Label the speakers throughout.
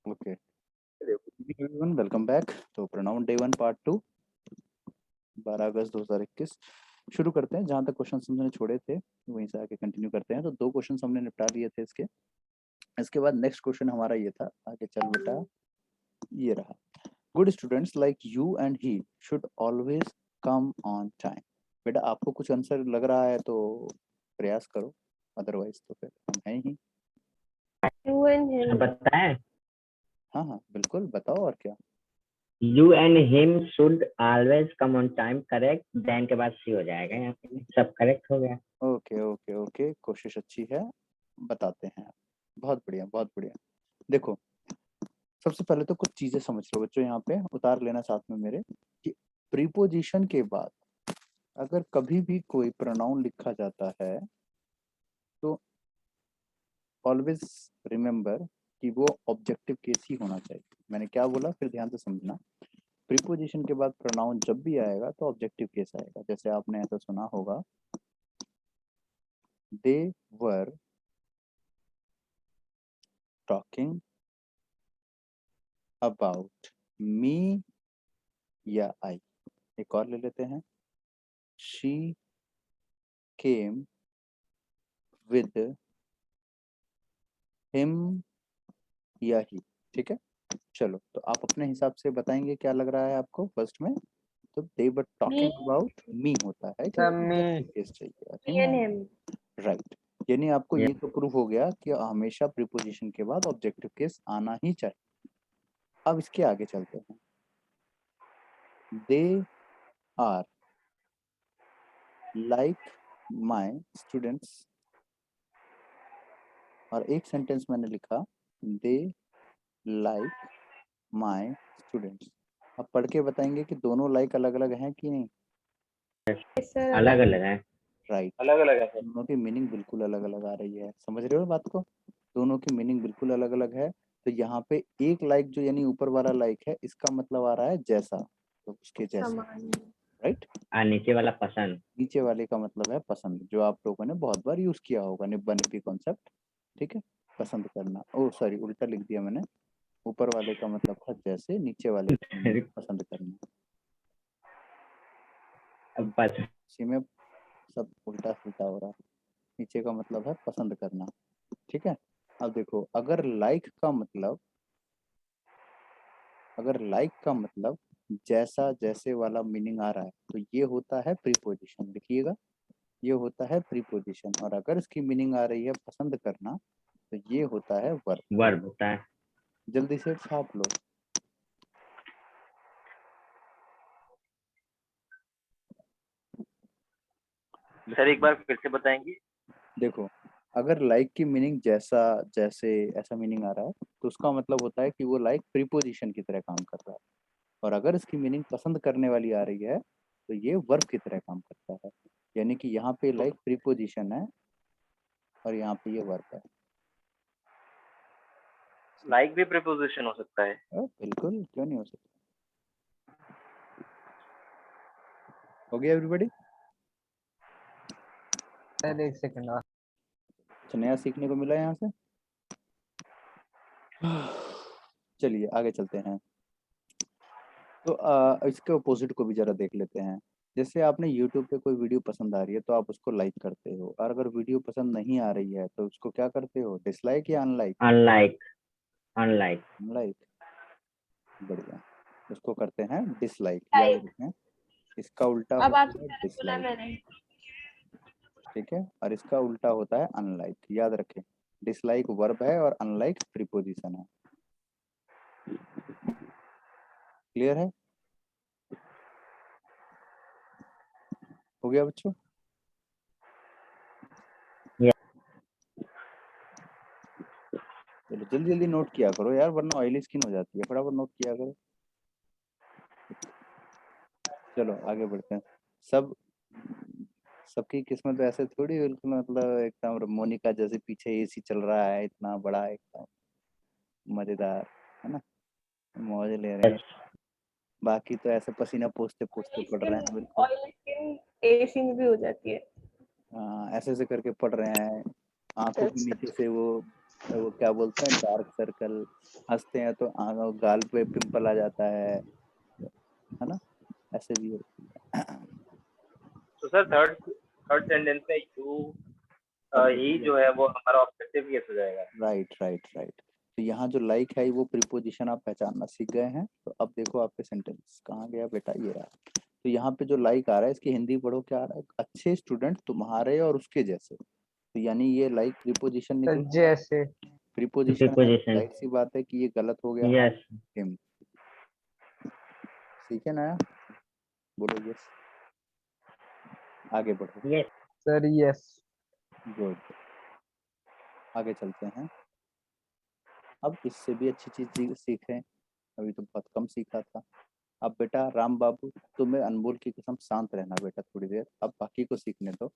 Speaker 1: Okay everyone, welcome back. तो pronoun day 1 part 2, 12 अगस्त 2021 शुरू करते हैं। जहाँ तक क्वेश्चन हमने छोड़े थे वहीं से आगे कंटिन्यू करते हैं। तो 2 क्वेश्चन हमने निपटा लिए थे इसके बाद नेक्स्ट क्वेश्चन हमारा ये था, आगे चल बेटा, ये रहा। Good students like you and he should always come on time. बेटा आपको कुछ आंसर लग रहा है तो प्रयास करो, अदरवाइज तो फिर हम हैं ही।
Speaker 2: यू एंड हिम
Speaker 3: बताएं।
Speaker 1: हाँ हाँ बिल्कुल, बताओ और क्या।
Speaker 3: You and him should always come on time, correct. Then के बाद सी हो जाएगा, यहाँ पे सब करेक्ट हो गया।
Speaker 1: ओके ओके ओके, कोशिश अच्छी है, बताते हैं। बहुत बढ़िया बहुत बढ़िया। देखो सबसे पहले तो कुछ चीजें समझ लो बच्चों, यहाँ पे उतार लेना साथ में मेरे, कि प्रीपोजिशन के बाद अगर कभी भी कोई प्रोनाउन लिखा जाता है तो ऑलवेज रिमेम्बर कि वो ऑब्जेक्टिव केस ही होना चाहिए। मैंने क्या बोला फिर ध्यान से समझना। प्रीपोजिशन के बाद प्रोनाउन जब भी आएगा तो ऑब्जेक्टिव केस आएगा। जैसे आपने ऐसा सुना होगा, दे वर टॉकिंग अबाउट मी या आई। एक और ले लेते हैं, शी केम विद हिम या ही। ठीक है, चलो तो आप अपने हिसाब से बताएंगे क्या लग रहा है आपको फर्स्ट में। तो दे वर टॉकिंग अबाउट मी होता है कि ऑब्जेक्टिव केस
Speaker 2: मी एंड
Speaker 1: चाहिए,
Speaker 2: हिम।
Speaker 1: राइट। यानी आपको ये तो प्रूफ हो गया कि हमेशा प्रीपोजिशन के बाद ऑब्जेक्टिव केस आना ही चाहिए। अब इसके आगे चलते हैं। They are like my students, और एक सेंटेंस मैंने लिखा, दे लाइक माई स्टूडेंट्स। अब पढ़ के बताएंगे कि दोनों लाइक अलग अलग हैं कि नहीं।
Speaker 3: अलग अलग है,
Speaker 1: राइट,
Speaker 3: अलग अलग है।
Speaker 1: दोनों की मीनिंग बिल्कुल अलग अलग आ रही है। समझ रहे हो बात को, दोनों की मीनिंग बिल्कुल अलग अलग है। तो यहाँ पे एक लाइक जो यानी ऊपर वाला लाइक है, इसका मतलब आ रहा है जैसा, तो उसके जैसा, राइट।
Speaker 3: और नीचे वाला पसंद।
Speaker 1: नीचे वाले का मतलब है पसंद, जो आप लोगों ने बहुत बार यूज किया होगा, निब्बा निब्बी कॉन्सेप्ट। ठीक है, पसंद करना, ओ सॉरी उल्टा लिख दिया मैंने। ऊपर वाले का मतलब था जैसे, नीचे वाले का मतलब पसंद करना।
Speaker 3: बस
Speaker 1: इसी में सब उल्टा सुल्टा हो रहा है। नीचे का मतलब है पसंद करना। ठीक है, अब देखो अगर लाइक का मतलब जैसा जैसे वाला मीनिंग आ रहा है तो ये होता है प्रीपोजिशन। लिखिएगा, ये होता है प्रीपोजिशन। और अगर इसकी मीनिंग आ रही है पसंद करना तो ये होता है वर्ब।
Speaker 3: वर्ब होता है।
Speaker 1: जल्दी से छाप लो।
Speaker 4: सर एक बार फिर से बताएंगे।
Speaker 1: देखो अगर लाइक की मीनिंग जैसा जैसे ऐसा मीनिंग आ रहा है तो उसका मतलब होता है कि वो लाइक प्रीपोजिशन की तरह काम कर रहा है। और अगर इसकी मीनिंग पसंद करने वाली आ रही है तो ये वर्ब की तरह काम करता है। यानी कि यहाँ पे लाइक प्रीपोजिशन है और यहाँ पे ये वर्ब है।
Speaker 4: लाइक भी प्रीपोजिशन हो सकता है?
Speaker 1: बिल्कुल, क्यों नहीं हो सकता। हो गया एवरीबॉडी?
Speaker 5: सर एक सेकंड और।
Speaker 1: कुछ नया सीखने को मिला यहाँ से। चलिए आगे चलते हैं। तो इसके अपोजिट को भी जरा देख लेते हैं। जैसे आपने YouTube पे कोई वीडियो पसंद आ रही है तो आप उसको लाइक करते हो, और अगर वीडियो पसंद नहीं आ रही है तो उसको क्या करते हो, डिसलाइक या अनलाइक?
Speaker 3: अनलाइक। अनलाइक।
Speaker 1: अनलाइक, बढ़िया। उसको करते हैं डिसलाइक, याद रखें। इसका उल्टा
Speaker 2: अब
Speaker 1: होता
Speaker 2: आपसे
Speaker 1: है
Speaker 2: गलत बोला
Speaker 1: डिसलाइक,
Speaker 2: मैंने।
Speaker 1: ठीक है, और इसका उल्टा होता है अनलाइक, याद रखें। डिसलाइक वर्ब है और अनलाइक प्रीपोजिशन है। क्लियर है? हो गया बच्चों? चलो जल्दी जल्दी नोट किया करो यार, वरना ऑयली स्किन हो जाती है। फटाफट नोट किया करो। चलो आगे बढ़ते हैं। सब सबकी किस्मत ऐसे थोड़ी बिल्कुल मतलब एकदम मोनिका जैसे पीछे एसी चल रहा है इतना बड़ा, एकदम मजेदार, है ना, मौज ले रहे हैं। बाकी तो ऐसे पसीना पोंछते पोंछते पढ़ रहे हैं बिल्कुल।
Speaker 2: ऑयल स्किन एसी में भी हो जाती है।
Speaker 1: ऐसे ऐसे करके पढ़ रहे हैं, आंखों के नीचे से वो वो क्या बोलते हैं, डार्क सर्कल, हंसते हैं तो गाल पे पिंपल आ जाता है ना, ऐसे भी होती है।
Speaker 4: तो सर थर्ड थर्ड सेंटेंस में यू ही जो है वो हमारा ऑब्जेक्टिव केस हो जाएगा।
Speaker 1: Right right right. तो यहाँ जो लाइक है वो प्रीपोजिशन आप पहचानना सीख गए हैं। तो अब देखो आपके सेंटेंस कहाँ गया बेटा, ये रहा। तो यहाँ पे जो लाइक आ रहा है इसकी हिंदी पढ़ो, क्या आ रहा है, अच्छे स्टूडेंट तुम्हारे और उसके जैसे। तो यानी ये लाइक प्रीपोजिशन निकल,
Speaker 2: जैसे
Speaker 1: प्रीपोजिशन है,
Speaker 3: Preposition.
Speaker 1: जाहिर सी बात है कि ये गलत हो गया।
Speaker 3: Yes.
Speaker 1: हिम, ठीक है ना, बोलो यस, आगे बढ़ो।
Speaker 3: Yes.
Speaker 2: Sir yes.
Speaker 1: गुड, आगे चलते हैं। अब इससे भी अच्छी चीज सीखें, अभी तो बहुत कम सीखा था। अब बेटा राम बाबू, तुम्हें अनमोल की कसम शांत रहना बेटा थोड़ी देर, अब बाकी को सीखने दो,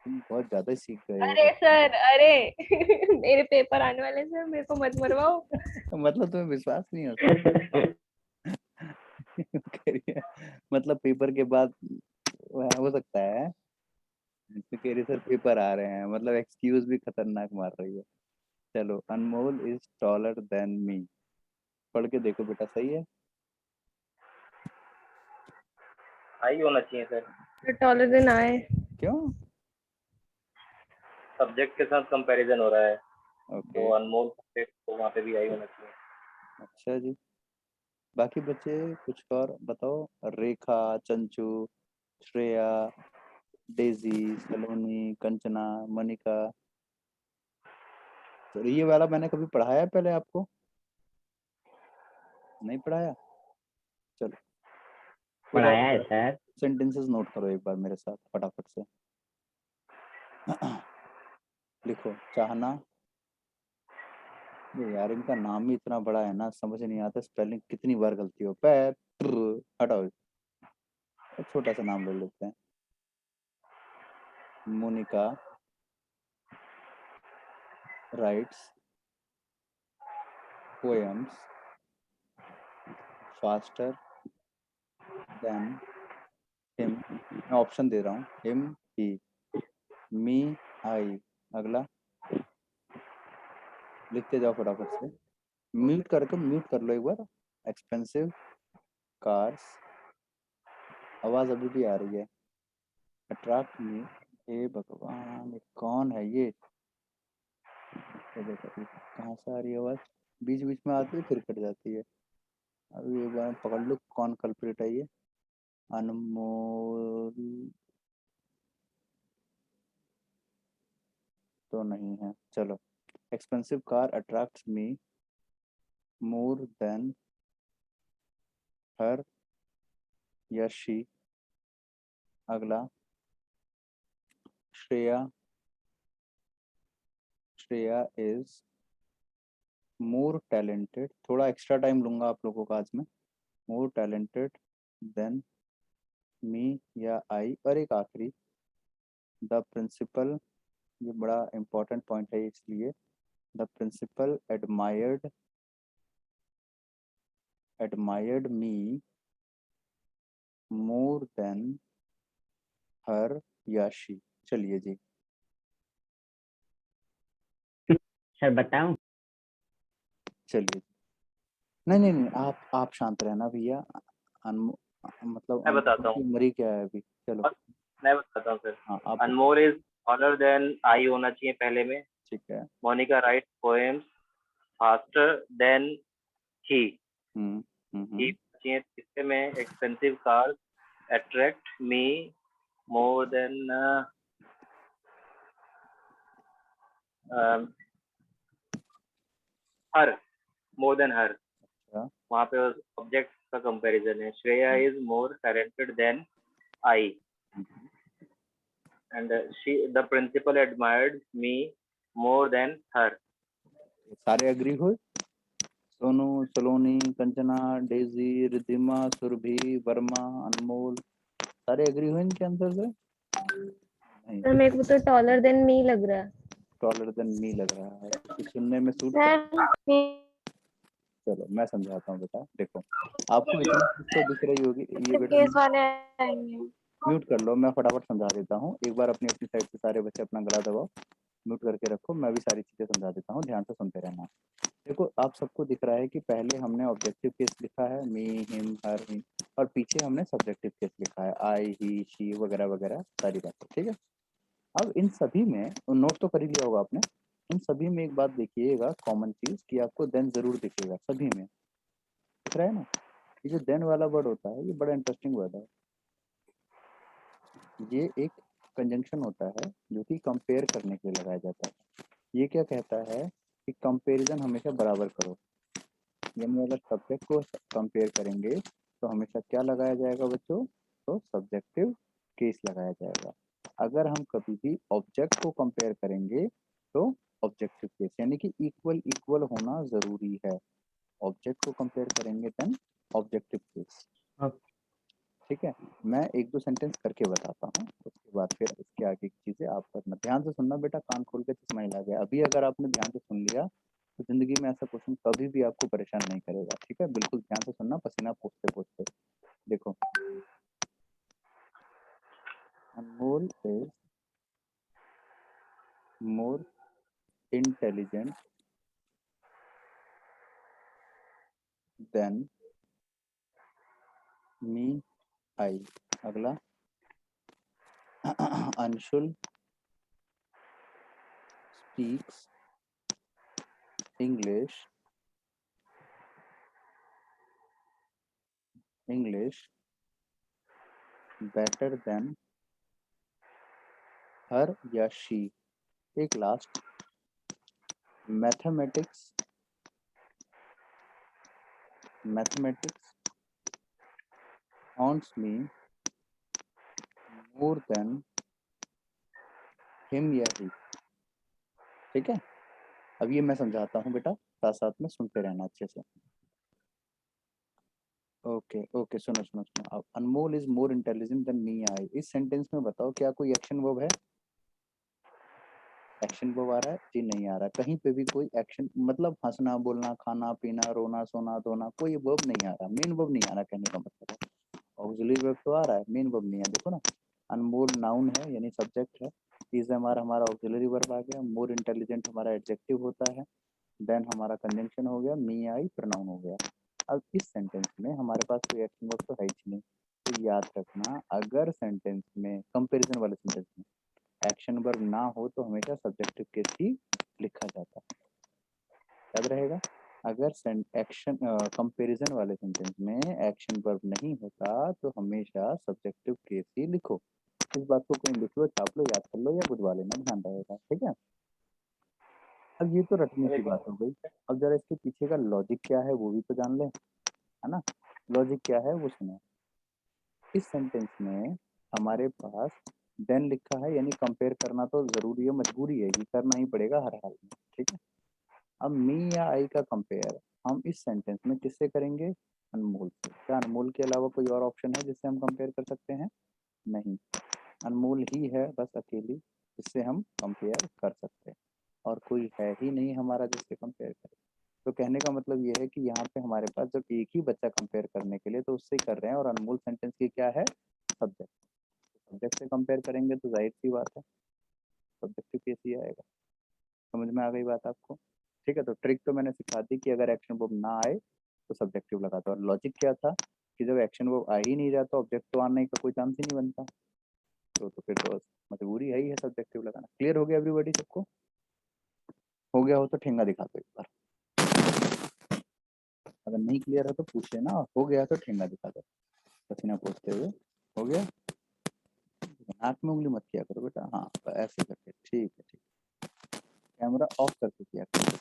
Speaker 1: तुम बहुत ज्यादा ही सीख गए हो।
Speaker 2: अरे सर अरे मेरे पेपर आने वाले सर, मेरे को मत मरवाओ।
Speaker 1: मतलब तुम्हें विश्वास नहीं होता। कह रही है, मतलब पेपर के बाद हो सकता है, तो कह रही सर पेपर आ रहे हैं, मतलब एक्सक्यूज भी खतरनाक मार रही है। चलो, अनमोल इज टॉलर देन मी, पढ़ के देखो बेटा, सही है?
Speaker 4: हाई होना चाहिए सर।
Speaker 2: टॉलर देन आए।
Speaker 1: क्यों?
Speaker 4: सब्जेक्ट के साथ कंपैरिजन हो रहा है,
Speaker 1: ओके,
Speaker 4: तो अनमोल तो वहाँ पे भी हाई होना चाहिए।
Speaker 1: अच्छा जी। बाकी बच्चे कुछ और बताओ, रेखा, चंचू, श्रेया, डेजी, सलोनी, कंचना, मनिका। तो ये वाला मैंने कभी पढ़ाया है पहले आपको? नहीं पढ़ाया? चलो,
Speaker 3: पढ़ाया है सर।
Speaker 1: सेंटेंसेस नोट करो एक बार मेरे साथ फटाफट से। लिखो, चाहना, ये यार इनका नाम ही इतना बड़ा है ना, समझ नहीं आता स्पेलिंग कितनी बार गलती हो। पैर, हटाओ, छोटा सा नाम ले लेते हैं। Monica writes poems faster than him, मैं ऑप्शन दे रहा हूँ, हिम, ही, मी, आई। अगला लिखते जाओ फटाफट से। म्यूट कर लो एक बार। एक्सपेंसिव कार्स, आवाज अभी भी आ रही है। अट्रैक्ट मी, हे भगवान ये कौन है ये? तो देखो कहाँ से आ रही है आवाज, बीच बीच में आती है फिर कट जाती है। अभी एक बार पकड़ लो कौन कल्प्रिट है ये। अनमोल तो नहीं है, चलो। एक्सपेंसिव कार अट्रैक्ट्स मी मोर देन हर या शी। अगला Shreya, Shreya is more talented, थोड़ा एक्स्ट्रा टाइम लूंगा आप लोगों का आज मैं, मोर टैलेंटेड देन मी या आई। और एक आखिरी, द प्रिंसिपल, ये बड़ा इंपॉर्टेंट पॉइंट है इसलिए, the principal admired me more than her या she। चलिए जी,
Speaker 3: सर बताऊं?
Speaker 1: चलिए। नहीं नहीं नहीं, आप शांत रहना भैया। मतलब
Speaker 4: मैं
Speaker 1: अनमोल
Speaker 4: बताता
Speaker 1: की
Speaker 4: हूँ,
Speaker 1: उम्र ही क्या है अभी, चलो।
Speaker 4: मैं बताता हूँ सर।
Speaker 1: हाँ आप,
Speaker 4: Anmol is honour than I होना चाहिए पहले में।
Speaker 1: ठीक है।
Speaker 4: Monika write poems faster than he. ही चाहिए इससे में expensive cars attract me more than her, more than her.
Speaker 1: अच्छा,
Speaker 4: वहाँ पे ऑब्जेक्ट का कंपैरिजन है। Shreya is more talented than I and she the principal admired me more than her.
Speaker 1: सारे एग्री हुए? सोनू, सलोनी, कंचना, डेजी, रिद्धिमा, सुरभि, वर्मा, अनमोल, सारे एग्री हुए इनके आंसर से? नहीं,
Speaker 2: सर मेरे को तो टॉलर देन मी लग रहा है।
Speaker 1: टॉलर देन मी लग रहा है, क्योंकि सुनने में सूट कर।
Speaker 2: सर
Speaker 1: चलो मैं समझाता हूँ बेटा, देखो आपको इतनी चीज तो दिख रही होगी, ये बेटा
Speaker 2: केस वाले आएंगे।
Speaker 1: म्यूट कर लो, मैं फटाफट समझा देता हूँ। एक बार अपनी अपनी साइड से सारे बच्चे अपना गला दबाओ, म्यूट करके रखो, मैं भी सारी चीजें समझा देता हूँ, ध्यान से सुनते रहना। देखो आप सबको दिख रहा है कि पहले हमने ऑब्जेक्टिव केस लिखा है, मी, हिम, हर, हिम, और पीछे हमने सब्जेक्टिव केस लिखा है, आई, ही, शी वगैरह वगैरह सारी बातें, ठीक है। अब इन सभी में नोट तो कर ही लिया होगा आपने, इन सभी में एक बात देखिएगा कॉमन चीज कि आपको देन जरूर दिखेगा, सभी में दिख रहा है ना। ये जो देन वाला वर्ड होता है ये बड़ा इंटरेस्टिंग वर्ड है। ये एक कंजंक्शन होता है जो कि कंपेयर करने के लिए लगाया जाता है। ये क्या कहता है कि कंपैरिजन हमेशा बराबर करो, यानी अगर सब्जेक्ट को कंपेयर करेंगे तो हमेशा क्या लगाया जाएगा बच्चों, तो सब्जेक्टिव केस लगाया जाएगा। अगर हम कभी भी ऑब्जेक्ट को कंपेयर करेंगे तो ऑब्जेक्टिव केस, यानी कि इक्वल इक्वल होना जरूरी है। ऑब्जेक्ट को कंपेयर करेंगे देन ऑब्जेक्टिव केस, ठीक है। मैं एक दो सेंटेंस करके बताता हूँ, उसके बाद फिर इसके आगे की चीजें आप करना। ध्यान से सुनना बेटा, कान खोल के चश्मा हिला गया। अभी अगर आपने ध्यान से सुन लिया तो जिंदगी में ऐसा क्वेश्चन कभी भी आपको परेशान नहीं करेगा, ठीक है। बिल्कुल ध्यान से सुनना, पसीना पोंछते पोंछते। देखो, Anmol is more intelligent than me, I. अगला, Anshul speaks English better than her या शी। एक last, mathematics haunts me more than him या he, ठीक है। अब ये मैं समझाता हूँ बेटा, साथ साथ में सुनते रहना अच्छे से। ओके ओके, सुनो सुनो सुनो। अब Anmol is more intelligent than me, I, इस सेंटेंस में बताओ क्या कोई एक्शन वर्ब है? एक्शन वर्ब आ रहा है जी? नहीं आ रहा। कहीं पे भी कोई एक्शन, मतलब हंसना, बोलना, खाना पीना, रोना, सोना, धोना, कोई वर्ब नहीं आ रहा, मेन वर्ब नहीं आ रहा, कहने का मतलब है। ऑक्सिलरी वर्ब तो आ रहा है, मेन वर्ब नहीं है। देखो ना, अनमोल नाउन है यानी सब्जेक्ट है, इज हमारा ऑक्सिलरी वर्ब आ गया, मोर इंटेलिजेंट हमारा एडजेक्टिव होता है, देन हमारा कंजंक्शन हो गया, मी आई प्रोनाउन हो गया। अब इस सेंटेंस में हमारे पास कोई एक्शन वर्ब तो है ही नहीं, तो याद रखना अगर सेंटेंस में, कंपैरिजन वाले सेंटेंस में एक्शन वर्ब ना हो तो हमेशा सब्जेक्टिव केस ही लिखा जाता है, याद रहेगा। अगर एक्शन कंपैरिजन वाले सेंटेंस में एक्शन वर्ब नहीं होता तो हमेशा सब्जेक्टिव केस ही लिखो। इस बात को कोई लिख लो, छाप लो, याद कर लो या बुझवा लेना, ध्यान रहेगा, ठीक है। अब ये तो रटने की बात हो गई, अब जरा इसके पीछे का लॉजिक क्या है वो भी तो जान ले, है ना। लॉजिक क्या है वो सुनो। इस सेंटेंस में हमारे पास देन लिखा है, यानी कंपेयर करना तो जरूरी है, मजबूरी है, ये करना ही पड़ेगा हर हाल में, ठीक है। अब मी या आई का कंपेयर हम इस सेंटेंस में किससे करेंगे? अनमोल से। क्या अनमोल के अलावा कोई और ऑप्शन है जिससे हम कंपेयर कर सकते हैं? नहीं, अनमोल ही है बस अकेली जिससे हम कंपेयर कर सकते हैं, और कोई है ही नहीं हमारा जिससे कंपेयर करें। तो कहने का मतलब ये है कि यहाँ पे हमारे पास जब एक ही बच्चा कंपेयर करने के लिए तो उससे ही कर रहे हैं, और अनमोल सेंटेंस की क्या है? सब्जेक्ट। सब्जेक्ट से कंपेयर करेंगे तो जाहिर सी बात है सब्जेक्टिव केस ही आएगा। समझ में आ गई बात आपको? ठीक है, तो ट्रिक तो मैंने सिखा दी कि अगर एक्शन वर्ब ना आए तो सब्जेक्टिव लगा दो, और लॉजिक क्या था कि जब एक्शन वर्ब आ ही नहीं रहा तो ऑब्जेक्ट तो आने का कोई चांस ही नहीं बनता, तो फिर तो मजबूरी है ही है सब्जेक्टिव लगाना। क्लियर हो गया एवरीबॉडी? सबको हो गया हो तो ठेंगा दिखा दो एक बार, अगर नहीं क्लियर है तो पूछ लेना, हो गया तो ठेंगा दिखा दो पसीना पोंछते हुए। हो गया? नाक में उंगली मत किया करो बेटा, हाँ तो ऐसे करके, ठीक है ठीक। कैमरा ऑफ करके किया करो।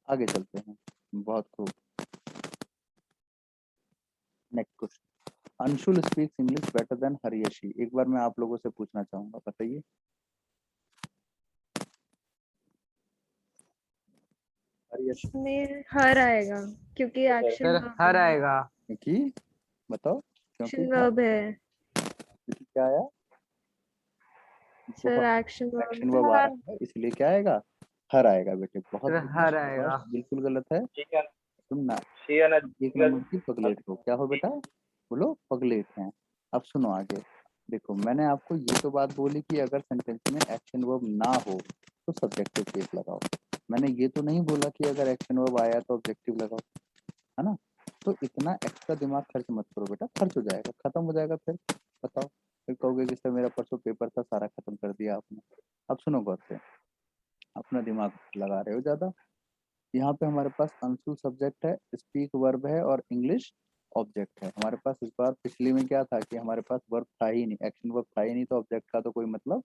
Speaker 1: आगे चलते हैं, बहुत खूब। Next question, Anshul speaks English better than हरियशी। एक बार मैं आप लोगों से पूछना चाहूंगा, बताइए हरियशी
Speaker 2: इसमें हर आएगा क्योंकि एक्शन
Speaker 5: सर हर आएगा।
Speaker 1: की बताओ, क्योंकि
Speaker 2: एक्शन वर्ब है
Speaker 1: क्या आया?
Speaker 2: Sir, action
Speaker 1: action
Speaker 2: verb
Speaker 1: verb आ रहा है इसलिए क्या आएगा? हर आएगा बेटे। बहुत
Speaker 5: सर
Speaker 1: बढ़िया,
Speaker 5: हर
Speaker 1: शाबाश।
Speaker 5: आएगा।
Speaker 1: बिल्कुल गलत है,
Speaker 4: ठीक है,
Speaker 1: सुनना।
Speaker 4: शी एंड
Speaker 1: एक नंबर की पगलेट हो, क्या हो बेटा? बोलो पगलेट हैं। अब सुनो आगे, देखो मैंने आपको ये तो बात बोली कि अगर सेंटेंस में एक्शन वर्ब ना हो तो सब्जेक्टिव केस लगाओ। मैंने ये तो नहीं बोला कि अगर एक्शन वर्ब आया तो ऑब्जेक्टिव लगाओ, है ना। तो इतना एक्स्ट्रा दिमाग खर्च मत करो बेटा, खर्च हो जाएगा, खत्म हो जाएगा। फिर बताओ, फिर कहोगे कि सर मेरा परसों पेपर था, सारा खत्म कर दिया आपने। अब सुनो गौर से, अपना दिमाग लगा रहे हो ज्यादा। यहाँ पे हमारे पास अंशु सब्जेक्ट है, स्पीक वर्ब है और इंग्लिश ऑब्जेक्ट है हमारे पास। इस बार पिछली में क्या था कि हमारे पास वर्ब था ही नहीं, एक्शन वर्ब था ही नहीं, तो ऑब्जेक्ट का तो कोई मतलब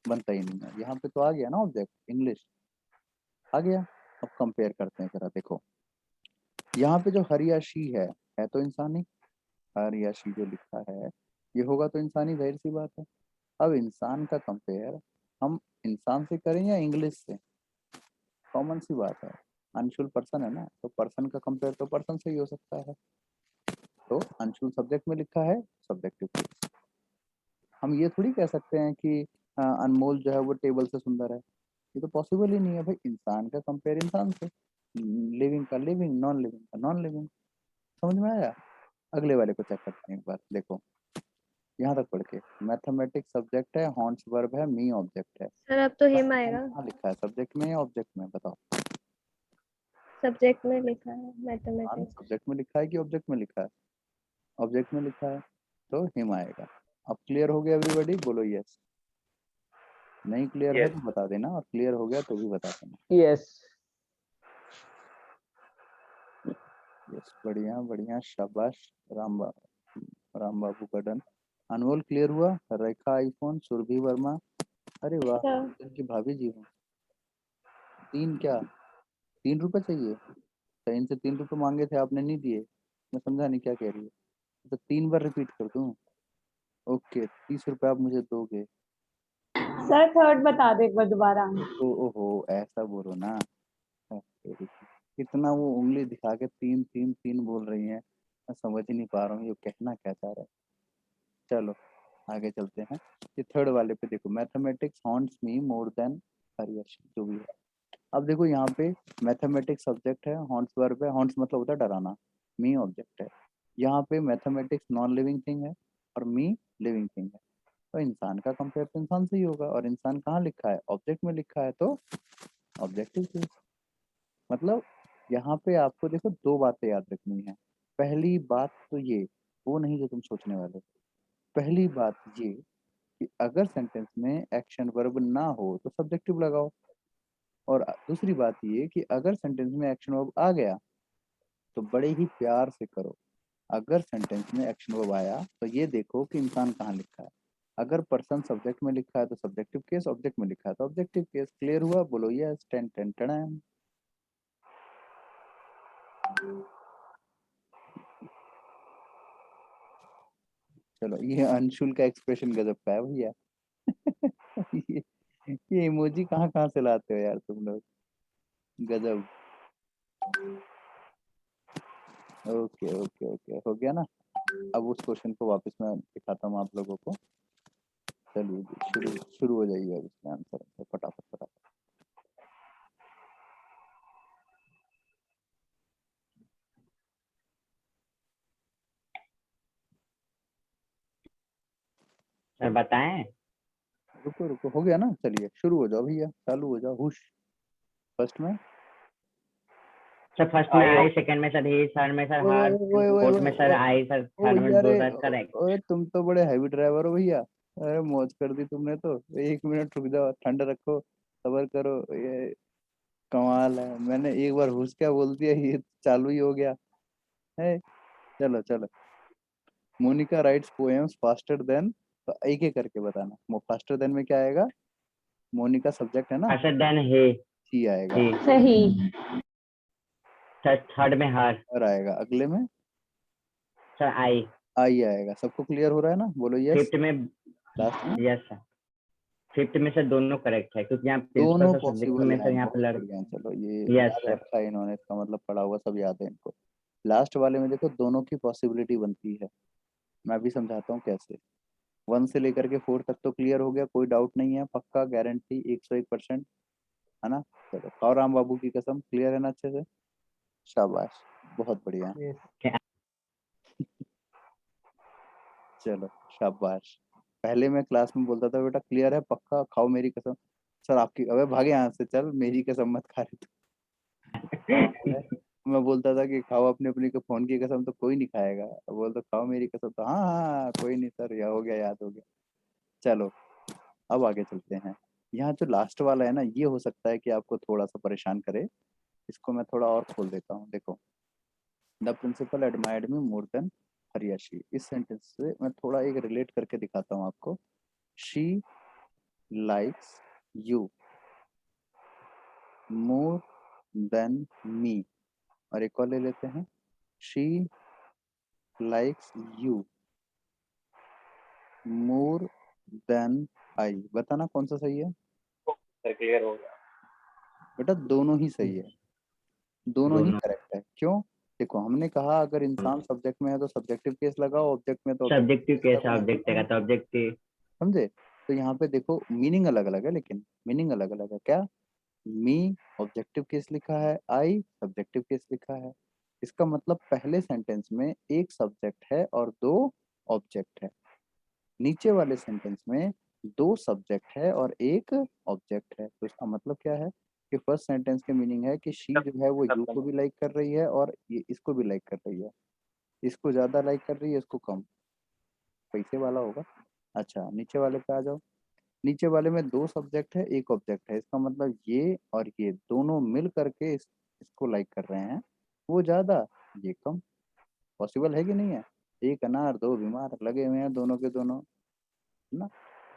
Speaker 1: बनता ही नहीं है। यहाँ पे तो आ गया ना ऑब्जेक्ट, इंग्लिश आ गया। अब कंपेयर करते हैं जरा, देखो यहाँ पे जो हर या शी है तो इंसानी। हर या शी जो लिखा है ये होगा तो इंसानी, जाहिर सी बात है। अब इंसान का कंपेयर हम इंसान से करें या इंग्लिश से, कॉमन सी बात है। अंशुल पर्सन है ना, तो पर्सन का कंपेयर तो पर्सन से ही हो सकता है। तो अंशुल सब्जेक्ट में लिखा है, सब्जेक्टिव केस। हम ये थोड़ी कह सकते हैं कि अनमोल जो है वो टेबल से सुंदर है, ये तो पॉसिबल ही नहीं है भाई। इंसान का कंपेयर इंसान से, लिविंग का लिविंग, नॉन लिविंग का नॉन लिविंग। समझ में आया। अगले वाले को चेक करते हैं एक बार, देखो यहाँ तक पढ़ के। मैथमेटिक्स सब्जेक्ट है, हॉन्ट्स वर्ब है, मी ऑब्जेक्ट है।
Speaker 2: सर अब तो हिम आएगा।
Speaker 1: कहाँ लिखा है, सब्जेक्ट में या ऑब्जेक्ट में, बताओ।
Speaker 2: सब्जेक्ट में लिखा है
Speaker 1: हाँ,
Speaker 2: मैथमेटिक्स।
Speaker 1: सब्जेक्ट में लिखा है कि ऑब्जेक्ट में लिखा है? ऑब्जेक्ट में लिखा है, तो हिम आएगा। अब क्लियर हो गया एवरीबॉडी, बोलो यस। नहीं क्लियर है
Speaker 4: यस।
Speaker 1: तो बता देना, और क्लियर हो गया तो भी बता देना।
Speaker 3: यस।
Speaker 1: यस, बढ़िया बढ़िया, शाबाश। राम बाबू का डन। अनमोल क्लियर हुआ, रेखा आईफोन, सुरभि वर्मा, अरे वाह,
Speaker 2: अच्छा।
Speaker 1: इनकी भाभी जी हूँ। 3 क्या, 3 रुपए चाहिए? तो इनसे 3 रुपए मांगे थे, आपने नहीं दिए। मैं समझा नहीं क्या कह रही है। तो 3 बार रिपीट कर दूं? ओके, 30 रुपए आप मुझे दोगे।
Speaker 5: सर थर्ड बता दो एक बार दोबारा।
Speaker 1: ओहो, ऐसा बोलो ना। अरे, कितना वो उंगली दिखा के 3 3 3 बोल रही हैं, मैं समझ ही नहीं पा रहा हूँ ये कहना क्या चाह रहा है। चलो आगे चलते हैं। ये थर्ड वाले पे देखो, मैथमेटिक्स हॉन्ट्स मी मोर देन हरियश, जो भी है। अब देखो यहाँ पे मैथमेटिक्स सब्जेक्ट है, हॉन्ट्स वर्ब है, हॉन्ट्स मतलब होता है डराना, मी ऑब्जेक्ट है। यहाँ पे मैथमेटिक्स नॉन लिविंग थिंग है और मी लिविंग थिंग है। तो इंसान का कंपेयर तो इंसान से ही होगा, और इंसान कहाँ लिखा है, ऑब्जेक्ट में लिखा है, तो ऑब्जेक्टिव केस। मतलब यहाँ पे आपको देखो 2 बातें याद रखनी है। पहली बात तो ये, वो नहीं जो तुम सोचने वाले। पहली बात ये कि अगर सेंटेंस में एक्शन वर्ब ना हो तो सब्जेक्टिव लगाओ। और दूसरी बात ये कि अगर सेंटेंस में एक्शन वर्ब आ गया तो बड़े ही प्यार से करो। अगर सेंटेंस में एक्शन वर्ब आया तो ये देखो कि इंसान कहाँ लिखा है। अगर पर्सन सब्जेक्ट में लिखा है तो सब्जेक्टिव केस, ऑब्जेक्ट में लिखा है तो ऑब्जेक्टिव केस। क्लियर हुआ, बोलो यस। Ten ten ten. चलो, ये अंशुल का एक्सप्रेशन गजब का है भैया। ये ये इमोजी कहाँ कहाँ से लाते हो यार तुम लोग, गजब। ओके ओके ओके, हो गया ना। अब उस क्वेश्चन को वापस मैं दिखाता हूँ आप लोगों को। चलिए जी, शुरू शुरू हो जाइए अब इसमें आंसर फटाफट फटाफट।
Speaker 3: सर बताएं।
Speaker 1: रुको रुको, हो गया ना, चलिए शुरू हो जाओ भैया, चालू हो जाओ, हुश। फर्स्ट में
Speaker 3: सर फर्स्ट में
Speaker 4: आई
Speaker 3: आई, सेकंड में सर ही, थर्ड में सर
Speaker 1: ओए
Speaker 3: हार्ट,
Speaker 1: ओए ओए
Speaker 3: फोर्थ में सर
Speaker 1: ओए
Speaker 3: आई, सर
Speaker 1: ओ
Speaker 3: थर्ड में
Speaker 1: यार,
Speaker 3: दो सर करेक्ट।
Speaker 1: ओए तुम तो बड़े हैवी ड्राइवर हो भैया। अरे मौज कर दी तुमने तो। 1 मिनट रुक जाओ, ठंड रखो, सबर करो। ये कमाल है, मैंने एक बार हुश क्या बोल दिया, ये चालू ही हो गया है। चलो चलो। Monica writes poems faster than, तो एक एक करके बताना। फास्टर देन में क्या आएगा? मोनिका सब्जेक्ट है ना,
Speaker 3: सर देन
Speaker 1: ही आएगा।
Speaker 3: ही।
Speaker 5: सही।
Speaker 3: सर थर्ड में हर।
Speaker 1: और आएगा अगले में,
Speaker 3: सर आई।
Speaker 1: आई आएगा। सबको क्लियर हो रहा है ना, बोलो यस।
Speaker 3: फिफ्थ में
Speaker 1: लास्ट में
Speaker 3: यस सर। फिफ्थ में सर दोनों करेक्ट है, क्योंकि यहाँ प्रिंसिपल
Speaker 1: दोनों
Speaker 3: सर सब्जेक्ट
Speaker 1: पॉसिबल
Speaker 3: में
Speaker 1: है,
Speaker 3: सर यहाँ पे
Speaker 1: बहुत
Speaker 3: लड़।
Speaker 1: बढ़िया। चलो ये
Speaker 3: यस
Speaker 1: याद
Speaker 3: सर।
Speaker 1: रखा है इन्होंने, इसका मतलब पढ़ा हुआ सब याद है इनको। लास्ट वाले में देखो दोनों की पॉसिबिलिटी बनती है। मैं भी समझाता हूँ कैसे। 1 से लेकर के 4 तक तो क्लियर हो गया, कोई डाउट नहीं है, पक्का गारंटी 101%, है ना। चलो खाओ राम बाबू की कसम, क्लियर है ना अच्छे से? शाबाश, बहुत बढ़िया। चलो शाबाश। पहले मैं क्लास में बोलता था बेटा क्लियर है पक्का, खाओ मेरी कसम। सर आपकी, अबे भागे यहाँ से, चल मेरी कसम मत खा रहे तू। मैं बोलता था कि खाओ अपने अपनी के फोन की कसम, तो कोई नहीं खाएगा। बोलता खाओ मेरी कसम, तो हाँ हाँ कोई नहीं सर, यह हो गया, याद हो गया। चलो अब आगे चलते हैं। यहाँ जो लास्ट वाला है ना, ये हो सकता है कि आपको थोड़ा सा परेशान करे। इसको मैं थोड़ा और खोल देता हूँ। देखो, the principal admired me more than हरियाशी। इस सेंटेंस से मैं थोड़ा एक रिलेट करके दिखाता हूँ आपको। She likes you more than me. और एक और ले लेते हैं, she likes you more than I. बताना कौन सा सही है
Speaker 4: सर क्लियर हो गया।
Speaker 1: बेटा? दोनों ही सही है, दोनों ही
Speaker 3: दोनों
Speaker 1: करेक्ट है। क्यों? देखो, हमने कहा अगर इंसान सब्जेक्ट में है तो सब्जेक्टिव केस लगाओ, ऑब्जेक्ट में तो ऑब्जेक्टिव
Speaker 3: सब्जेक्टिव
Speaker 1: केस
Speaker 3: केस
Speaker 1: लगाओ, ठीक
Speaker 3: ऑब्जेक्ट
Speaker 1: है
Speaker 3: का
Speaker 1: ना?
Speaker 3: तो ऑब्जेक्टिव।
Speaker 1: समझे? तो यहाँ पे देखो मीनिंग अलग अलग है, लेकिन मीनिंग अलग अलग है। क्या? मी ऑब्जेक्टिव केस लिखा है, आई सब्जेक्टिव केस लिखा है। इसका मतलब पहले सेंटेंस में एक सब्जेक्ट है और दो ऑब्जेक्ट है। नीचे वाले सेंटेंस में दो सब्जेक्ट है और एक ऑब्जेक्ट है। तो इसका मतलब क्या है कि फर्स्ट सेंटेंस के मीनिंग है कि शी जो है वो यू को भी लाइक कर रही है और ये इसको भी लाइक कर रही है। इसको ज्यादा लाइक कर रही है, इसको कम। पैसे वाला होगा। अच्छा, नीचे वाले पे आ जाओ। नीचे वाले में दो सब्जेक्ट है, एक ऑब्जेक्ट है। इसका मतलब ये और ये दोनों मिल करके इसको लाइक कर रहे हैं। वो ज्यादा, ये कम। पॉसिबल है कि नहीं है? एक अनार दो बीमार लगे हुए हैं, दोनों के दोनों, है ना?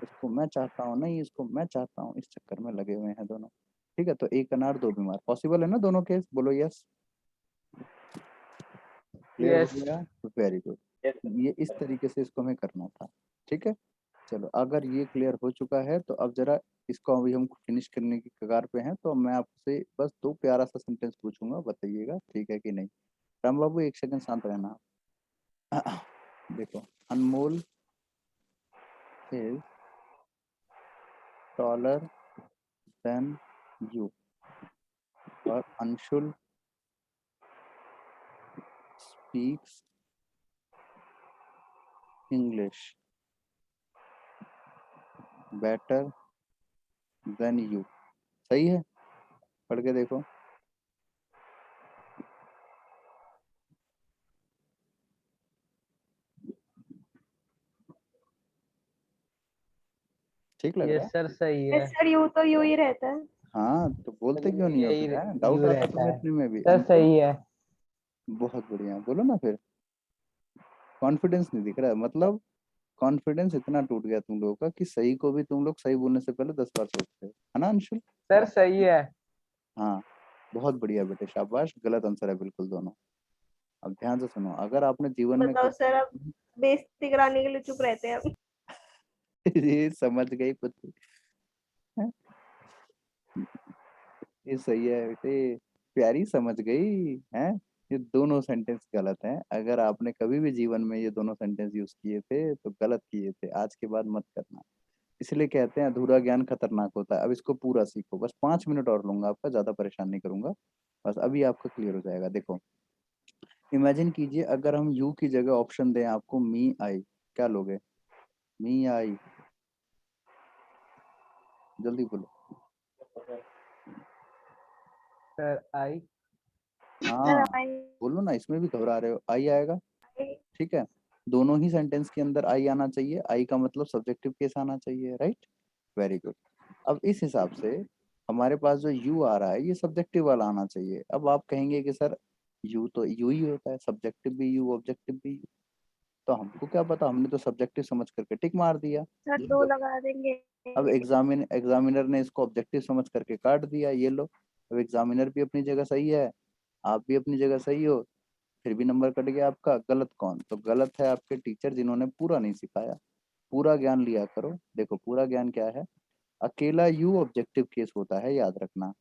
Speaker 1: इसको मैं चाहता हूँ नहीं, इसको मैं चाहता हूँ, इस चक्कर में लगे हुए हैं दोनों। ठीक है, तो एक अनार दो बीमार पॉसिबल है ना दोनों केस? बोलो यस। क्लियर हो
Speaker 6: यस।
Speaker 1: गया? Very good. ये इस तरीके से इसको हमें करना था। ठीक है, चलो अगर ये क्लियर हो चुका है तो अब जरा इसको अभी हम फिनिश करने की कगार पे हैं। तो मैं आपसे बस दो प्यारा सा सेंटेंस पूछूंगा, बताइएगा ठीक है कि नहीं। राम बाबू एक सेकंड शांत रहना। देखो, Anmol is taller than you और Anshul speaks English better then you. सही है? पढ़ के देखो। ठीक लग रहा है?
Speaker 6: यस सर सही है।
Speaker 2: सर यू तो यू ही रहता है।
Speaker 1: हाँ, तो बोलते क्यों नहीं हो
Speaker 6: यही
Speaker 1: फिर? डाउट
Speaker 6: यू
Speaker 1: आता
Speaker 6: रहता
Speaker 1: तुम्हें
Speaker 6: है
Speaker 1: इतने में भी?
Speaker 6: सर,
Speaker 1: अनमोल,
Speaker 6: सही है।
Speaker 1: बहुत बढ़िया, बोलो ना फिर। कॉन्फिडेंस नहीं दिख रहा है, मतलब कॉन्फिडेंस इतना टूट गया तुम लोगों का कि सही को भी तुम लोग सही बोलने से पहले 10 बार सोचते हो, है ना अंशुल?
Speaker 6: सर सही है।
Speaker 1: हाँ, बहुत बढ़िया बेटे, शाबाश। गलत आंसर है बिल्कुल दोनों। अब ध्यान से सुनो, अगर आपने जीवन में
Speaker 2: बताओ सर, अब बेइज्जती कराने के लिए चुप रहते हैं हम।
Speaker 1: ये समझ गई पुत्री, हैं? ये सही है बेटे, प्यारी समझ गई है। ये दोनों सेंटेंस गलत हैं। अगर आपने कभी भी जीवन में ये दोनों सेंटेंस यूज किए थे तो गलत किए थे, आज के बाद मत करना। इसलिए कहते हैं अधूरा ज्ञान खतरनाक होता है। अब इसको पूरा सीखो। बस 5 मिनट और लूंगा आपका, ज्यादा परेशान नहीं करूंगा। बस अभी आपका क्लियर हो जाएगा। देखो, इमेजिन कीजिए अगर हम यू की जगह ऑप्शन दें आपको मी आई, क्या लोगे? मी आई, जल्दी बोलो।
Speaker 6: Sir I.
Speaker 1: हाँ, बोलो ना, इसमें भी घबरा रहे हो। आई आएगा, ठीक है। दोनों ही सेंटेंस के अंदर आई आना चाहिए। आई का मतलब सब्जेक्टिव केस आना चाहिए, राइट? Very good. अब इस हिसाब से हमारे पास जो यू आ रहा है ये सब्जेक्टिव वाला आना चाहिए। अब आप कहेंगे कि सर यू तो यू ही होता है, सब्जेक्टिव भी यू, ऑब्जेक्टिव भी यू। तो हमको क्या पता, हमने तो सब्जेक्टिव समझ करके टिक मार दिया।
Speaker 2: सर दो लगा देंगे।
Speaker 1: अब एग्जामिनर ने इसको ऑब्जेक्टिव समझ करके काट दिया, ये लो। अब एग्जामिनर भी अपनी जगह सही है, आप भी अपनी जगह सही हो, फिर भी नंबर कट गया आपका। गलत कौन? तो गलत है आपके टीचर, जिन्होंने पूरा नहीं सिखाया। पूरा ज्ञान लिया करो। देखो, पूरा ज्ञान क्या है? अकेला यू ऑब्जेक्टिव केस होता है, याद रखना।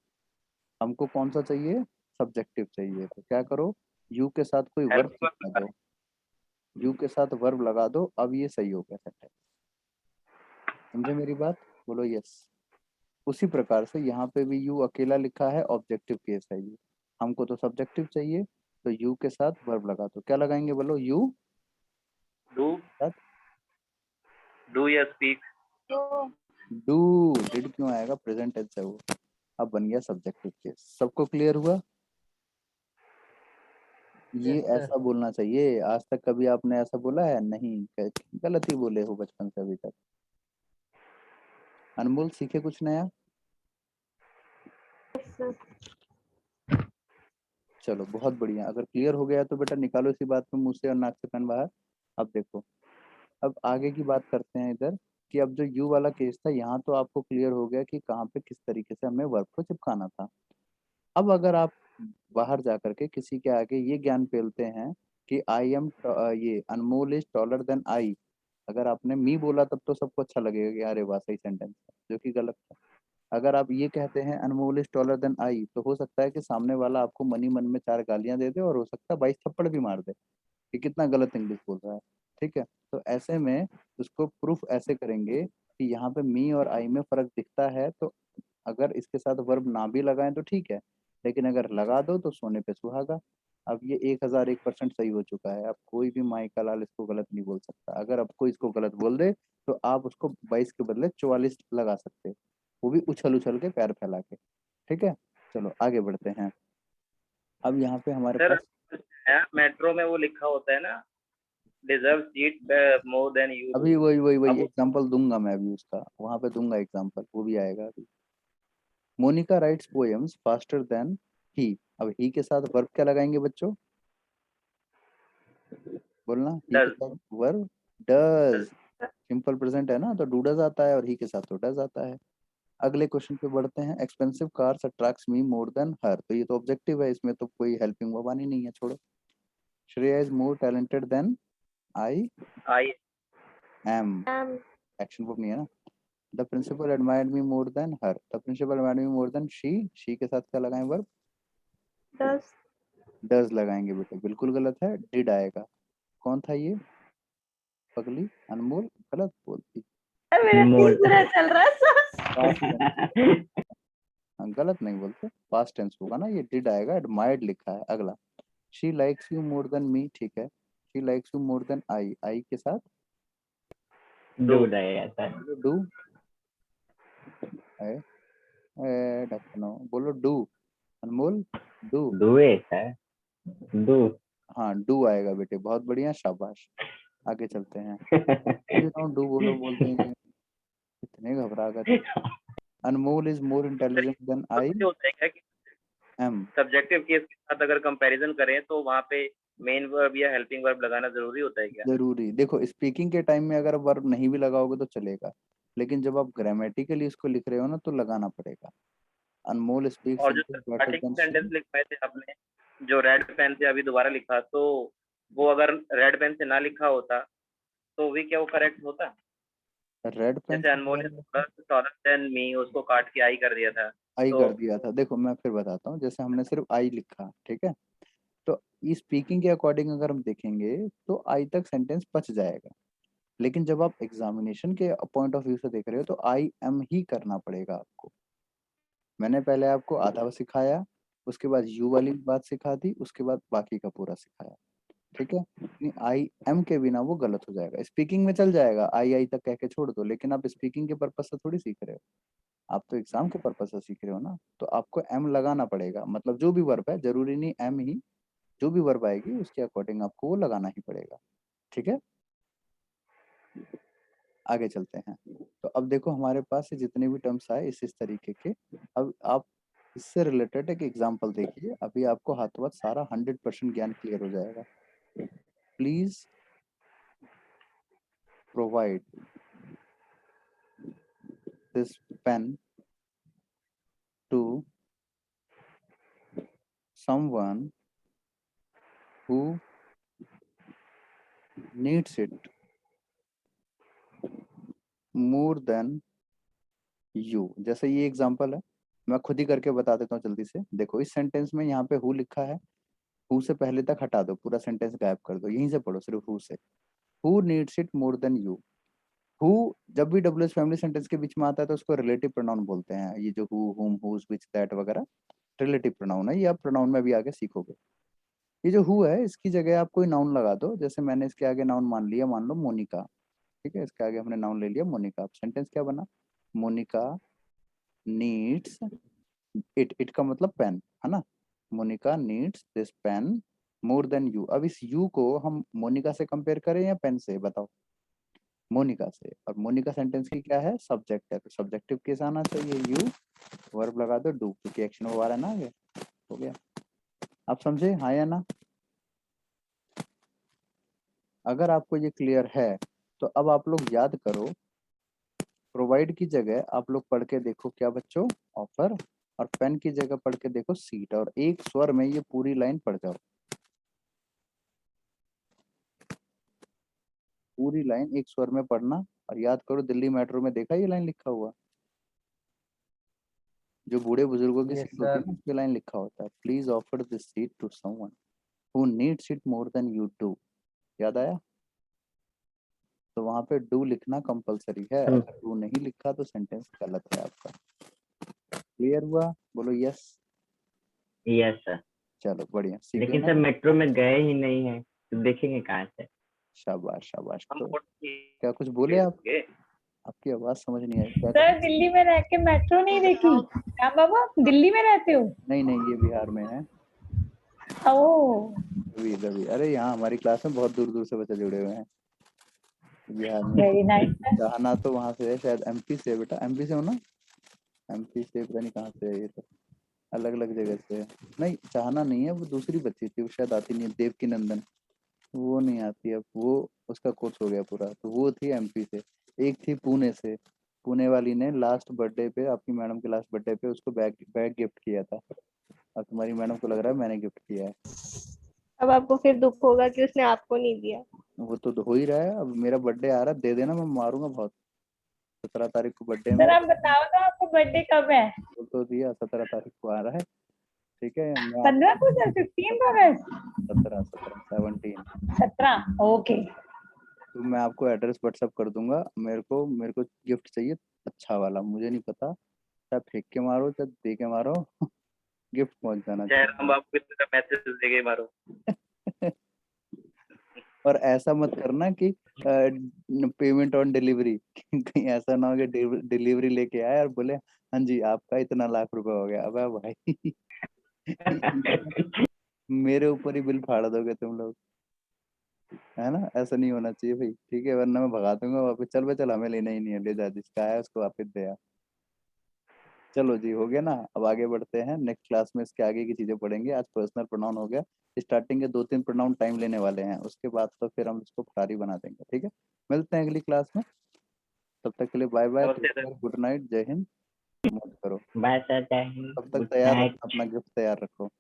Speaker 1: हमको कौन सा चाहिए? सब्जेक्टिव चाहिए। तो क्या करो, यू के साथ कोई वर्ब लगा दो। यू के साथ वर्ब लगा दो। अब ये सही हो गया सेंटेंस। समझे मेरी बात? बोलो यस। उसी प्रकार से यहाँ पे भी यू अकेला लिखा है, ऑब्जेक्टिव केस है ये। हमको तो सब्जेक्टिव चाहिए, तो यू के साथ वर्ब लगा दो। क्या लगाएंगे बोलो? यू
Speaker 4: डू
Speaker 1: साथ
Speaker 4: डू या स्पीक।
Speaker 1: डू, डिड क्यों आएगा, प्रेजेंट टेंस है वो, अब बन गया सब्जेक्टिव केस। सबको क्लियर हुआ? ये
Speaker 6: यस सर।
Speaker 1: ऐसा बोलना चाहिए। आज तक कभी आपने ऐसा बोला है? नहीं, गलत ही बोले हो बचपन से अभी तक। अनमोल, सीखे कुछ नया? चलो बहुत बढ़िया। अगर क्लियर हो गया तो बेटा निकालो इसी बात में मुंह से और नाक से पेन बाहर। अब देखो, अब आगे की बात करते हैं इधर, कि अब जो यू वाला केस था, यहाँ तो आपको क्लियर हो गया कि कहाँ पे किस तरीके से हमें वर्ब को चिपकाना था। अब अगर आप बाहर जा करके किसी के आगे ये ज्ञान पेलते हैं कि आई एम, ये अनमोल इज टॉलर देन आई, अगर आपने मी बोला तब तो सबको अच्छा लगेगा कि अरे वाह सही सेंटेंस है, जो कि गलत है। अगर आप ये कहते हैं अनमोल इज टॉलर देन आई, तो हो सकता है कि सामने वाला आपको मनी मन में 4 गालियां दे दे और हो सकता है 22 थप्पड़ भी मार दे कि कितना गलत इंग्लिश बोल रहा है। ठीक है, तो ऐसे में उसको प्रूफ ऐसे करेंगे कि यहाँ पे मी और आई में फर्क दिखता है, तो अगर इसके साथ वर्ब ना भी लगाएं तो ठीक है, लेकिन अगर लगा दो तो सोने पे सुहागा। अब ये 1001% सही हो चुका है। अब कोई भी माई का लाल इसको गलत नहीं बोल सकता। अगर अब कोई इसको गलत बोल दे तो आप उसको 22 के बदले 44 लगा सकते हैं, वो भी उछल उछल के पैर फैला के। ठीक है, चलो आगे बढ़ते हैं। अब यहाँ पे हमारे
Speaker 4: सर
Speaker 1: पास
Speaker 4: मेट्रो में वो लिखा होता है ना, deserve seat more than you.
Speaker 1: अभी वही
Speaker 4: अब
Speaker 1: एग्जांपल दूंगा मैं अभी उसका, वहां पे दूंगा एग्जांपल, वो भी आएगा अभी। Monica writes poems faster than he, अब ही के साथ वर्ब क्या लगाएंगे बच्चों? बोलना, ही के
Speaker 4: डज।
Speaker 1: साथ वर्ब डज। सिंपल प्रेजेंट है ना, तो डू डज आता है और ही के साथ तो डज आता है। अगले क्वेश्चन पे बढ़ते हैं। एक्सपेंसिव कार्स अट्रैक्ट्स मी मोर देन हर, तो ये तो ऑब्जेक्टिव है, इसमें तो कोई हेल्पिंग वर्ब आनी नहीं है, छोड़ो। Shreya is more talented than I
Speaker 4: I
Speaker 1: am, action verb नहीं है ना। The principal admired me more than her, the principal admired me more than she के साथ क्या लगाएं वर्ब? डज लगाएंगे बेटे, बिल्कुल गलत है, डिड आएगा। कौन था ये पगली? अनमोल, गलत बोलती।
Speaker 2: मेरा
Speaker 3: मोर
Speaker 2: तीसरा चल रहा है सर।
Speaker 1: पास्ट टेंस, गलत नहीं बोलते, पास्ट टेंस होगा ना, ये डिड आएगा, एडमायर्ड लिखा है। अगला, she likes you more than me, ठीक है, she likes you more than I, I के साथ
Speaker 3: डू रहेगा सर।
Speaker 1: डू, ढक्कनो बोलो डू। अनमोल, डू,
Speaker 3: डूए सर, डू।
Speaker 1: हाँ डू आएगा बेटे, बहुत बढ़िया, शाबाश। आगे चलते हैं। डू बोलो बोलते हैं, इतने घबरा गए। Anmol is more intelligent than I
Speaker 4: होता है क्या कि
Speaker 1: एम।
Speaker 4: सब्जेक्टिव केस के साथ अगर कंपैरिजन करें तो वहाँ पे मेन वर्ब या हेल्पिंग वर्ब लगाना जरूरी होता है क्या?
Speaker 1: जरूरी, देखो स्पीकिंग के टाइम में अगर वर्ब नहीं भी लगाओगे तो चलेगा, लेकिन जब आप ग्रामेटिकली इसको लिख रहे हो ना तो लगाना पड़ेगा। अनमोल स्पीक्स
Speaker 4: और जो
Speaker 1: English better
Speaker 4: starting
Speaker 1: than
Speaker 4: sentence
Speaker 1: she.
Speaker 4: लिखवाए थे आपने, जो रेड पेन से अभी दोबारा लिखा, तो वो अगर रेड पेन से ना लिखा होता तो भी क्या वो करेक्ट होता?
Speaker 1: रेड पेन
Speaker 4: जैसे अनमोल टॉलर देन मी, उसको काट के आई कर दिया था
Speaker 1: आई
Speaker 4: तो
Speaker 1: कर दिया था। देखो मैं फिर बताता हूँ, जैसे हमने सिर्फ आई लिखा, ठीक है, तो स्पीकिंग के अकॉर्डिंग अगर हम देखेंगे तो आई तक सेंटेंस बच जाएगा, लेकिन जब आप एग्जामिनेशन के पॉइंट ऑफ व्यू से देख रहे हो तो आई एम ही करना पड़ेगा आपको। मैंने पहले आपको आधा सिखाया, उसके बाद यू वाली बात सिखा दी, उसके बाद बाकी का पूरा सिखाया। ठीक है, आई एम के बिना वो गलत हो जाएगा। स्पीकिंग में चल जाएगा, आई आई तक कह के छोड़ दो, लेकिन आप स्पीकिंग के पर्पज से थोड़ी सीख रहे हो, आप तो एग्जाम के पर्पज से सीख रहे हो ना, तो आपको एम लगाना पड़ेगा। मतलब जो भी वर्ब है, जरूरी नहीं एम ही, जो भी वर्ब आएगी उसके अकॉर्डिंग आपको वो लगाना ही पड़ेगा। ठीक है, आगे चलते हैं। तो अब देखो हमारे पास ये जितने भी टर्म्स आए इस तरीके के, अब आप इससे रिलेटेड एक एग्जांपल देखिए, अभी आपको हाथों हाथ सारा 100% ज्ञान क्लियर हो जाएगा। Please provide this pen to someone who needs it more than you। जैसे ये एग्जांपल है, मैं खुद ही करके बता देता हूँ जल्दी से। देखो इस सेंटेंस में यहाँ पे हु लिखा है, हु से पहले तक हटा दो, पूरा सेंटेंस गायब कर दो, यहीं से पढ़ो सिर्फ हु से। Who needs it more than you. Who जब भी डब्ल्यूएच फैमिली सेंटेंस के बीच में आता है तो उसको रिलेटिव प्रोनाउन बोलते हैं। ये जो हु, हुम, हुज, व्हिच, दैट वगैरह रिलेटिव प्रोनाउन है, ये आप प्रोनाउन में भी आगे सीखोगे। ये जो हु है इसकी जगह आप कोई नाउन लगा दो, जैसे मैंने इसके आगे नाउन मान लिया, मान लो मोनिका, ठीक है, इसके आगे हमने नाउन ले लिया मोनिका। अब सेंटेंस क्या बना, मोनिका नीड्स इट का मतलब पेन है ना, Monica needs this pen more than you. अब इस यू को हम मोनिका से कंपेयर करें या पेन से, बताओ। मोनिका से, और मोनिका सेंटेंस की क्या है, सब्जेक्ट है, तो सब्जेक्टिव केस आना चाहिए यू, वर्ब लगा दो डू, क्योंकि एक्शन वो आ रहा है ना आगे। हो गया, आप समझे हाँ या ना? अगर आपको ये क्लियर है तो अब आप लोग याद करो, प्रोवाइड की जगह आप लोग पढ़ के देखो क्या बच्चों, ऑफर, और पेन की जगह पढ़ के देखो सीट, और एक स्वर में ये पूरी लाइन पढ़ जाओ, पूरी लाइन एक स्वर में पढ़ना। और याद करो, दिल्ली मेट्रो में देखा ये लाइन लिखा हुआ, जो बूढ़े बुजुर्गों की
Speaker 6: यस
Speaker 1: सीट होती है
Speaker 6: सर।
Speaker 1: ना, उसमें लाइन लिखा होता है, please offer this seat to someone who needs it more than you do. याद आया? तो वहां पे डू लिखना कंपलसरी है, अगर डू नहीं लिखा तो सेंटेंस गलत है आपका। क्लियर हुआ? बोलो यस।
Speaker 3: Yes sir.
Speaker 1: चलो बढ़िया, सीख
Speaker 3: लेकिन
Speaker 1: गए
Speaker 3: सर
Speaker 1: ना?
Speaker 3: मेट्रो में गए ही नहीं है, तो देखेंगे कहाँ से?
Speaker 1: शाबाश शाबाश।
Speaker 4: हम
Speaker 1: तो
Speaker 4: वोट
Speaker 1: क्या कुछ बोले आप?
Speaker 4: किए।
Speaker 1: आपकी आवाज समझ नहीं आई क्या?
Speaker 5: सर दिल्ली में रह के मेट्रो नहीं देखी? राम बाबा दिल्ली में रहते हो?
Speaker 1: नहीं नहीं, ये बिहार में है।
Speaker 5: ओह
Speaker 1: रवि, अरे यहाँ हमारी क्लास में बहुत दूर दूर से बच्चे जुड़े हुए हैं बिहार में।
Speaker 5: Very nice.
Speaker 1: चाहना तो वहाँ से है, शायद एमपी से है बेटा, एमपी से हो ना? एमपी से पता नहीं कहाँ से है, ये तो अलग अलग जगह से है। नहीं चाहना नहीं है, वो दूसरी बच्ची थी, वो शायद आती नहीं है, देवकी नंदन, वो नहीं आती अब, वो उसका कोर्स हो गया पूरा, तो वो थी एमपी से। एक थी पुणे से, पुणे वाली ने लास्ट बर्थडे पे, आपकी मैडम के लास्ट बर्थडे पे उसको बैग बैग गिफ्ट किया था, और तुम्हारी मैडम को लग रहा है मैंने गिफ्ट किया है।
Speaker 2: अब आपको फिर दुख होगा कि उसने आपको नहीं दिया।
Speaker 1: वो तो हो ही रहा है, अब मेरा बर्थडे आ रहा है, दे देना, मैं मारूंगा बहुत। 17 तारीख को बर्थडे है
Speaker 5: सर
Speaker 1: मेरा।
Speaker 5: आप बताओ तो आपको बर्थडे कब है?
Speaker 1: वो तो दिया, 17 तारीख को आ रहा है। ठीक है, मैं
Speaker 5: 15 को सर, 15 अगस्त?
Speaker 1: 17
Speaker 5: 17 ओके।
Speaker 1: तो मैं आपको एड्रेस व्हाट्सअप कर दूंगा। मेरे को गिफ्ट चाहिए अच्छा वाला, मुझे नहीं पता, चाहे फेंक के मारो चाहे दे के मारो गिफ्ट पहुंच जाना
Speaker 4: जयराम बाबू की तरह मैसेज देके मारो।
Speaker 1: चाहिए। और ऐसा मत करना कि पेमेंट ऑन डिलीवरी कहीं ऐसा ना हो कि डिलीवरी लेके आए और बोले हाँ जी आपका इतना लाख रुपए हो गया। अबे भाई मेरे ऊपर ही बिल फाड़ दोगे तुम लोग, है ना? ऐसा नहीं होना चाहिए भाई, ठीक है, वरना मैं भगा दूंगा वापस। चल बे चल, हमें लेना ही नहीं है, ले जा, जिसका है उसको वापस दे आ। चलो जी, हो गया ना? अब आगे बढ़ते हैं, नेक्स्ट क्लास में इसके आगे की चीजें पढ़ेंगे। आज पर्सनल प्रोनाउन हो गया, स्टार्टिंग के 2-3 प्रोनाउन टाइम लेने वाले हैं, उसके बाद तो फिर हम इसको कारी बना देंगे। ठीक है, मिलते हैं अगली क्लास में, तब तक के लिए बाय बाय,
Speaker 4: नमस्ते सर।
Speaker 1: गुड नाइट, जय हिंद, मौज करो।
Speaker 3: बाय सर, जय हिंद,
Speaker 1: तब तक
Speaker 3: गुड
Speaker 1: तैयार
Speaker 3: नाइट।
Speaker 1: अपना गिफ्ट तैयार रखो।